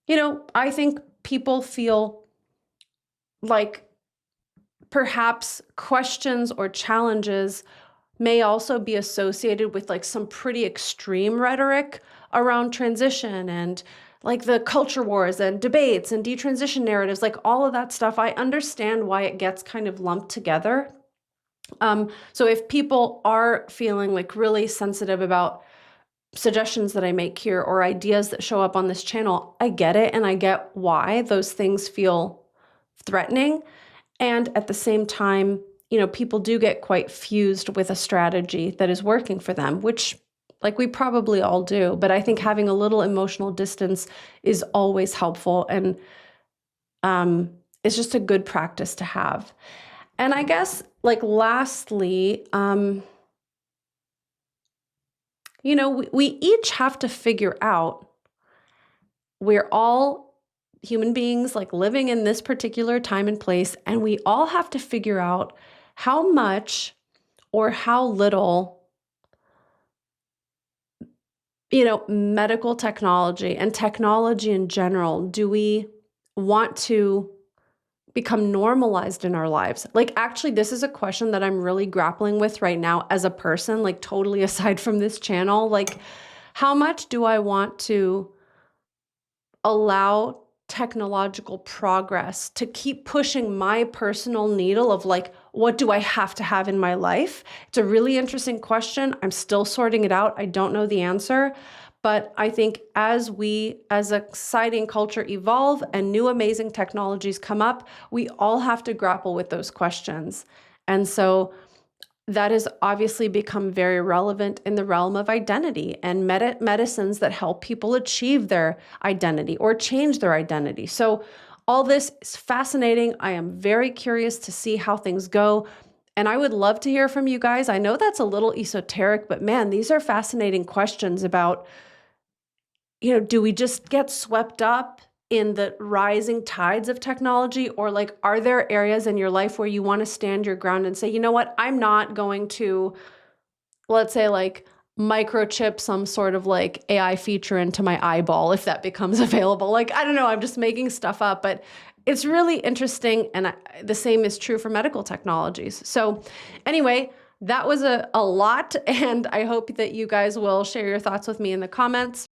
So, I think people feel like perhaps questions or challenges may also be associated with like some pretty extreme rhetoric around transition and like the culture wars and debates and detransition narratives, like all of that stuff. I understand why it gets kind of lumped together. So if people are feeling like really sensitive about suggestions that I make here or ideas that show up on this channel, I get it, and I get why those things feel threatening. And at the same time, people do get quite fused with a strategy that is working for them, which like we probably all do. But I think having a little emotional distance is always helpful, and it's just a good practice to have. And I guess like lastly, we each have to figure out, we're all human beings like living in this particular time and place, and we all have to figure out how much or how little, medical technology and technology in general do we want to become normalized in our lives. Like, actually, this is a question that I'm really grappling with right now as a person, like totally aside from this channel. Like, how much do I want to allow technological progress to keep pushing my personal needle of like, what do I have to have in my life? It's a really interesting question. I'm still sorting it out. I don't know the answer. But I think as we, as a society and culture, evolve and new amazing technologies come up, we all have to grapple with those questions. And so that has obviously become very relevant in the realm of identity and medicines that help people achieve their identity or change their identity. So all this is fascinating. I am very curious to see how things go. And I would love to hear from you guys. I know that's a little esoteric, but man, these are fascinating questions about, do we just get swept up in the rising tides of technology? Or like, are there areas in your life where you want to stand your ground and say, you know what, I'm not going to, let's say like microchip some sort of like AI feature into my eyeball if that becomes available. Like, I don't know, I'm just making stuff up, but it's really interesting. And the same is true for medical technologies. So anyway, that was a lot. And I hope that you guys will share your thoughts with me in the comments.